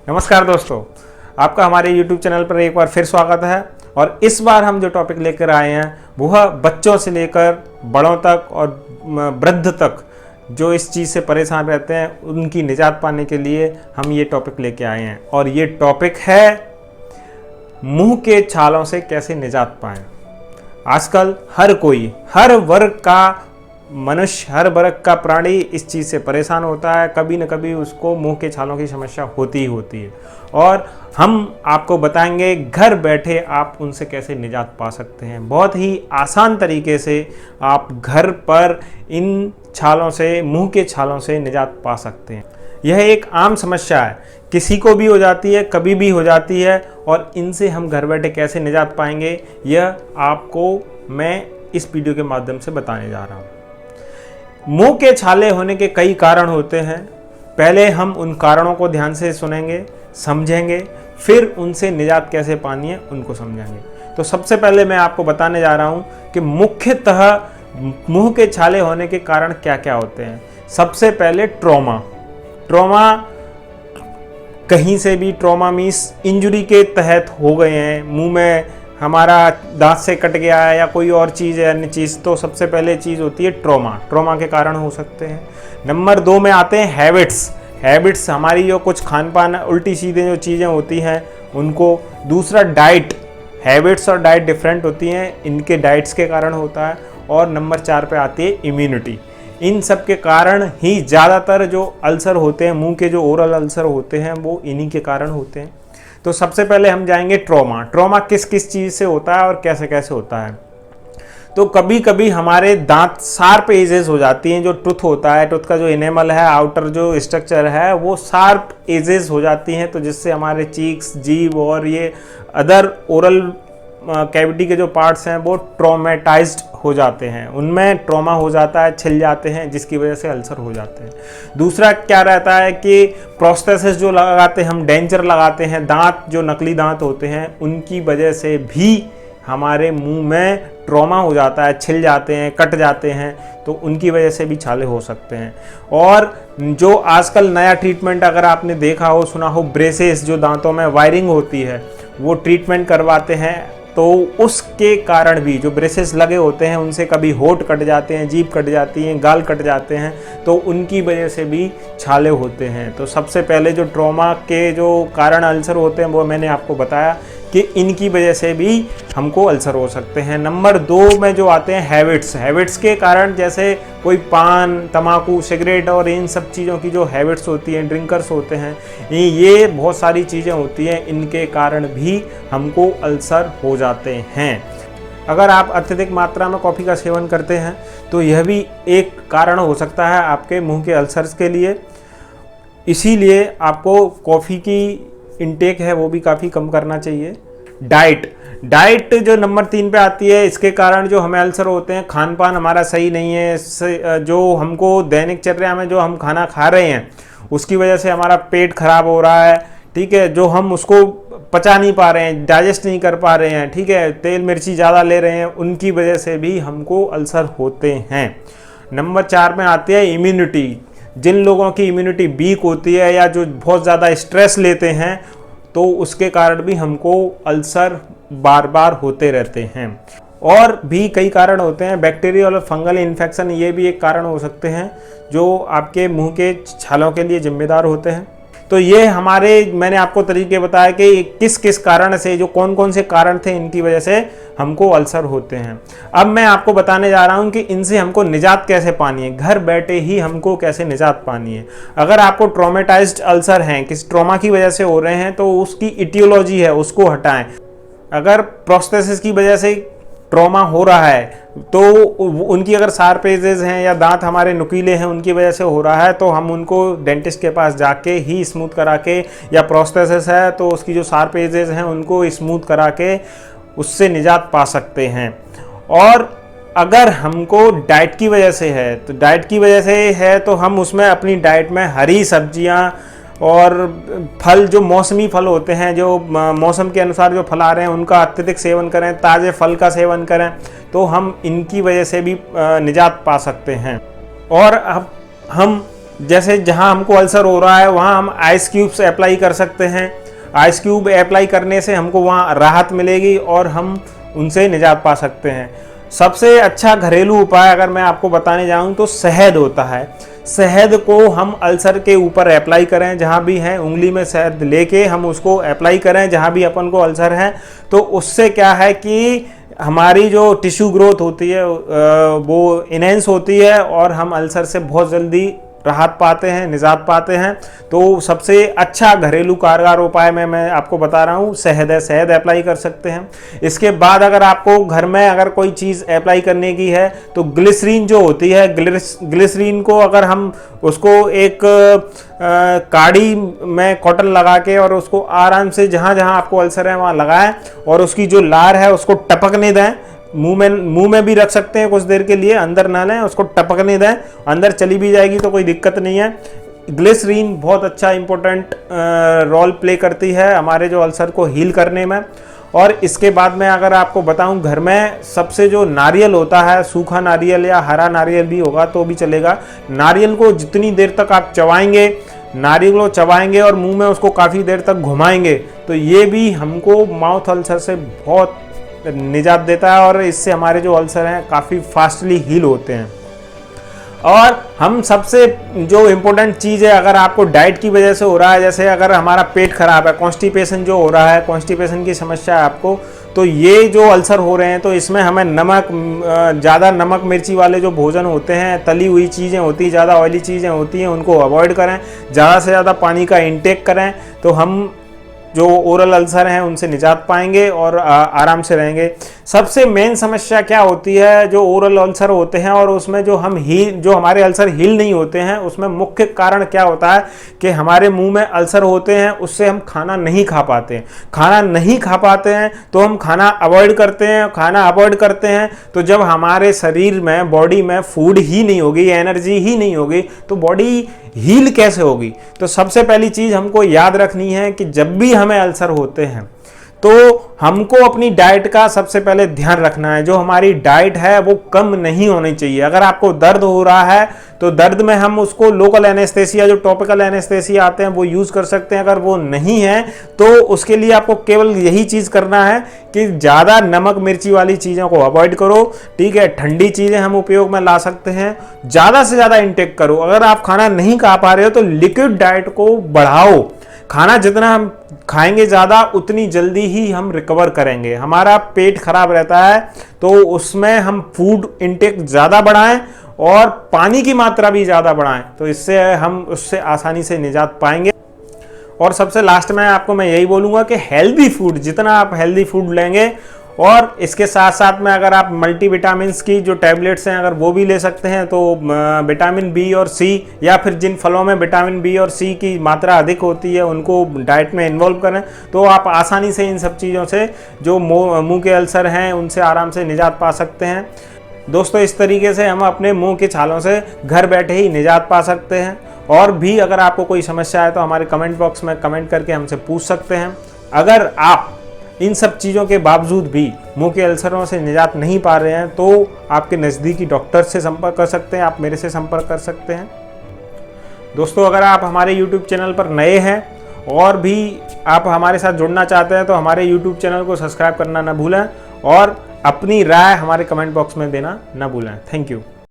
नमस्कार दोस्तों, आपका हमारे YouTube चैनल पर एक बार फिर स्वागत है। और इस बार हम जो टॉपिक लेकर आए हैं वह बच्चों से लेकर बड़ों तक और वृद्ध तक जो इस चीज़ से परेशान रहते हैं उनकी निजात पाने के लिए हम ये टॉपिक लेके आए हैं। और ये टॉपिक है मुंह के छालों से कैसे निजात पाएं। आजकल हर कोई, हर वर्ग का मनुष्य, हर वर्ग का प्राणी इस चीज़ से परेशान होता है। कभी न कभी उसको मुंह के छालों की समस्या होती ही होती है और हम आपको बताएंगे घर बैठे आप उनसे कैसे निजात पा सकते हैं। बहुत ही आसान तरीके से आप घर पर इन छालों से, मुंह के छालों से निजात पा सकते हैं। यह एक आम समस्या है, किसी को भी हो जाती है, कभी भी हो जाती है। और इनसे हम घर बैठे कैसे निजात पाएंगे यह आपको मैं इस वीडियो के माध्यम से बताने जा रहा हूँ। मुंह के छाले होने के कई कारण होते हैं। पहले हम उन कारणों को ध्यान से सुनेंगे, समझेंगे, फिर उनसे निजात कैसे पानी है उनको समझेंगे। तो सबसे पहले मैं आपको बताने जा रहा हूं कि मुख्यतः मुंह के छाले होने के कारण क्या क्या होते हैं। सबसे पहले ट्रॉमा। कहीं से भी ट्रॉमा मीन्स इंजरी के तहत हो गए हैं, मुंह में हमारा दांत से कट गया है या कोई और चीज़ है, अन्य चीज़, तो सबसे पहले चीज़ होती है ट्रॉमा के कारण हो सकते हैं। नंबर 2 में आते हैं हैबिट्स हमारी जो कुछ खान पान उल्टी सीधे जो चीज़ें होती हैं उनको। दूसरा डाइट, हैबिट्स और डाइट डिफरेंट होती हैं, इनके डाइट्स के कारण होता है। और नंबर 4 पे आती है इम्यूनिटी। इन सब के कारण ही ज़्यादातर जो अल्सर होते हैं, मुंह के जो ओरल अल्सर होते हैं वो इन्हीं के कारण होते हैं। तो सबसे पहले हम जाएंगे ट्रॉमा किस किस चीज़ से होता है और कैसे कैसे होता है। तो कभी कभी हमारे दांत शार्प एजेस हो जाती हैं। जो टूथ होता है, टूथ का जो इनेमल है, आउटर जो स्ट्रक्चर है, वो शार्प एजेस हो जाती हैं, तो जिससे हमारे चीक्स, जीभ और ये अदर ओरल कैविटी के जो पार्ट्स हैं वो ट्रॉमेटाइज्ड हो जाते हैं, उनमें ट्रॉमा हो जाता है, छिल जाते हैं, जिसकी वजह से अल्सर हो जाते हैं। दूसरा क्या रहता है कि प्रोस्थेसिस जो लगाते हैं हम, डेंचर लगाते हैं, दांत जो नकली दांत होते हैं उनकी वजह से भी हमारे मुंह में ट्रॉमा हो जाता है, छिल जाते हैं, कट जाते हैं, तो उनकी वजह से भी छाले हो सकते हैं। और जो आजकल नया ट्रीटमेंट अगर आपने देखा हो, सुना हो, ब्रेसेस, जो दांतों में वायरिंग होती है वो ट्रीटमेंट करवाते हैं, तो उसके कारण भी जो ब्रेसेस लगे होते हैं उनसे कभी होंठ कट जाते हैं, जीभ कट जाती हैं, गाल कट जाते हैं, तो उनकी वजह से भी छाले होते हैं। तो सबसे पहले जो ट्रॉमा के जो कारण अल्सर होते हैं वो मैंने आपको बताया कि इनकी वजह से भी हमको अल्सर हो सकते हैं। नंबर 2 में जो आते हैं हैबिट्स के कारण, जैसे कोई पान, तम्बाकू, सिगरेट और इन सब चीज़ों की जो हैबिट्स होती हैं, ड्रिंकर्स होते हैं, ये बहुत सारी चीज़ें होती हैं, इनके कारण भी हमको अल्सर हो जाते हैं। अगर आप अत्यधिक मात्रा में कॉफ़ी का सेवन करते हैं तो यह भी एक कारण हो सकता है आपके मुंह के अल्सर्स के लिए। इसीलिए आपको कॉफ़ी की इनटेक है वो भी काफ़ी कम करना चाहिए। डाइट जो नंबर 3 पे आती है, इसके कारण जो हमें अल्सर होते हैं, खान पान हमारा सही नहीं है, जो हमको दैनिक चर्या में जो हम खाना खा रहे हैं उसकी वजह से हमारा पेट खराब हो रहा है, ठीक है, जो हम उसको पचा नहीं पा रहे हैं, डाइजेस्ट नहीं कर पा रहे हैं, ठीक है, तेल मिर्ची ज़्यादा ले रहे हैं, उनकी वजह से भी हमको अल्सर होते हैं। नंबर 4 में आती है इम्यूनिटी। जिन लोगों की इम्यूनिटी वीक होती है या जो बहुत ज़्यादा स्ट्रेस लेते हैं तो उसके कारण भी हमको अल्सर बार बार होते रहते हैं। और भी कई कारण होते हैं, बैक्टीरियल और फंगल इन्फेक्शन, ये भी एक कारण हो सकते हैं जो आपके मुंह के छालों के लिए जिम्मेदार होते हैं। तो ये मैंने आपको तरीके बताया कि किस किस कारण से, जो कौन कौन से कारण थे, इनकी वजह से हमको अल्सर होते हैं। अब मैं आपको बताने जा रहा हूं कि इनसे हमको निजात कैसे पानी है, घर बैठे ही हमको कैसे निजात पानी है। अगर आपको ट्रॉमेटाइज्ड अल्सर हैं, किस ट्रॉमा की वजह से हो रहे हैं, तो उसकी इटियोलॉजी है उसको हटाएं। अगर प्रोस्थेसिस की वजह से ट्रॉमा हो रहा है तो उनकी अगर शार्प एजेस हैं या दांत हमारे नुकीले हैं उनकी वजह से हो रहा है, तो हम उनको डेंटिस्ट के पास जाके ही स्मूथ करा के, या प्रोस्थेसिस है तो उसकी जो शार्प एजेस हैं उनको स्मूथ करा के उससे निजात पा सकते हैं। और अगर हमको डाइट की वजह से है, तो डाइट की वजह से है तो हम उसमें अपनी डाइट में हरी सब्जियां और फल, जो मौसमी फल होते हैं, जो मौसम के अनुसार जो फल आ रहे हैं उनका अत्यधिक सेवन करें, ताज़े फल का सेवन करें, तो हम इनकी वजह से भी निजात पा सकते हैं। और अब हम जैसे जहां हमको अल्सर हो रहा है वहां हम आइस क्यूब्स अप्लाई कर सकते हैं। आइस क्यूब अप्लाई करने से हमको वहां राहत मिलेगी और हम उनसे निजात पा सकते हैं। सबसे अच्छा घरेलू उपाय अगर मैं आपको बताने जाऊं तो शहद होता है। शहद को हम अल्सर के ऊपर अप्लाई करें, जहाँ भी है उंगली में शहद लेके हम उसको अप्लाई करें जहाँ भी अपन को अल्सर है, तो उससे क्या है कि हमारी जो टिश्यू ग्रोथ होती है वो इनहेंस होती है और हम अल्सर से बहुत जल्दी राहत पाते हैं, निजात पाते हैं। तो सबसे अच्छा घरेलू कारगर उपाय मैं आपको बता रहा हूँ, शहद है। शहद अप्लाई कर सकते हैं। इसके बाद अगर आपको घर में अगर कोई चीज़ अप्लाई करने की है तो ग्लिसरीन जो होती है, ग्लिसरीन को अगर हम उसको एक काड़ी में कॉटन लगा के और उसको आराम से जहाँ जहाँ आपको अल्सर है वहाँ लगाएं और उसकी जो लार है उसको टपकने दें। मुंह में भी रख सकते हैं कुछ देर के लिए, अंदर ना लें, उसको टपकने दें, अंदर चली भी जाएगी तो कोई दिक्कत नहीं है। ग्लिसरीन बहुत अच्छा इंपॉर्टेंट रोल प्ले करती है हमारे जो अल्सर को हील करने में। और इसके बाद में अगर आपको बताऊं, घर में सबसे जो नारियल होता है, सूखा नारियल या हरा नारियल भी होगा तो भी चलेगा। नारियल को जितनी देर तक आप चबाएंगे, नारियल को चबाएंगे और मुंह में उसको काफ़ी देर तक घुमाएंगे तो ये भी हमको माउथ अल्सर से बहुत निजात देता है और इससे हमारे जो अल्सर हैं काफ़ी फास्टली हील होते हैं। और हम सबसे जो इम्पोर्टेंट चीज़ है, अगर आपको डाइट की वजह से हो रहा है, जैसे अगर हमारा पेट खराब है, कॉन्स्टिपेशन जो हो रहा है, कॉन्स्टिपेशन की समस्या है आपको, तो ये जो अल्सर हो रहे हैं तो इसमें हमें ज़्यादा नमक मिर्ची वाले जो भोजन होते हैं, तली हुई चीज़ें होती हैं, ज़्यादा ऑयली चीज़ें होती हैं, उनको अवॉइड करें। ज़्यादा से ज़्यादा पानी का इंटेक करें तो हम जो ओरल अल्सर हैं उनसे निजात पाएंगे और आराम से रहेंगे। सबसे मेन समस्या क्या होती है, जो ओरल अल्सर होते हैं और उसमें जो हमारे अल्सर हील नहीं होते हैं, उसमें मुख्य कारण क्या होता है कि हमारे मुंह में अल्सर होते हैं, उससे हम खाना नहीं खा पाते हैं। खाना नहीं खा पाते हैं तो हम खाना अवॉइड करते हैं। खाना अवॉइड करते हैं तो जब हमारे शरीर में, बॉडी में फूड ही नहीं होगी, एनर्जी ही नहीं होगी, तो बॉडी हील कैसे होगी। तो सबसे पहली चीज़ हमको याद रखनी है कि जब भी हमें अल्सर होते हैं तो हमको अपनी डाइट का सबसे पहले ध्यान रखना है। जो हमारी डाइट है वो कम नहीं होनी चाहिए। अगर आपको दर्द हो रहा है तो दर्द में हम उसको लोकल एनेस्थेसिया, जो टॉपिकल एनेस्थेसिया आते हैं, वो यूज़ कर सकते हैं। अगर वो नहीं है तो उसके लिए आपको केवल यही चीज़ करना है कि ज़्यादा नमक मिर्ची वाली चीज़ों को अवॉइड करो। ठीक है, ठंडी चीज़ें हम उपयोग में ला सकते हैं। ज़्यादा से ज़्यादा इंटेक करो। अगर आप खाना नहीं खा पा रहे हो तो लिक्विड डाइट को बढ़ाओ। खाना जितना हम खाएंगे ज़्यादा, उतनी जल्दी ही हम रिकवर करेंगे। हमारा पेट खराब रहता है तो उसमें हम फूड इंटेक ज़्यादा बढ़ाएं और पानी की मात्रा भी ज़्यादा बढ़ाएं, तो इससे हम उससे आसानी से निजात पाएंगे। और सबसे लास्ट में आपको मैं यही बोलूँगा कि हेल्दी फूड, जितना आप हेल्दी फूड लेंगे, और इसके साथ साथ में अगर आप मल्टीविटामिन्स की जो टैबलेट्स हैं अगर वो भी ले सकते हैं तो विटामिन बी और सी, या फिर जिन फलों में विटामिन बी और सी की मात्रा अधिक होती है उनको डाइट में इन्वॉल्व करें, तो आप आसानी से इन सब चीज़ों से जो मुंह के अल्सर हैं उनसे आराम से निजात पा सकते हैं। दोस्तों, इस तरीके से हम अपने मुंह के छालों से घर बैठे ही निजात पा सकते हैं। और भी अगर आपको कोई समस्या है तो हमारे कमेंट बॉक्स में कमेंट करके हमसे पूछ सकते हैं। अगर आप इन सब चीज़ों के बावजूद भी मुंह के अल्सरों से निजात नहीं पा रहे हैं तो आपके नज़दीकी डॉक्टर से संपर्क कर सकते हैं, आप मेरे से संपर्क कर सकते हैं। दोस्तों, अगर आप हमारे YouTube चैनल पर नए हैं और भी आप हमारे साथ जुड़ना चाहते हैं तो हमारे YouTube चैनल को सब्सक्राइब करना ना भूलें और अपनी राय हमारे कमेंट बॉक्स में देना ना भूलें। Thank you.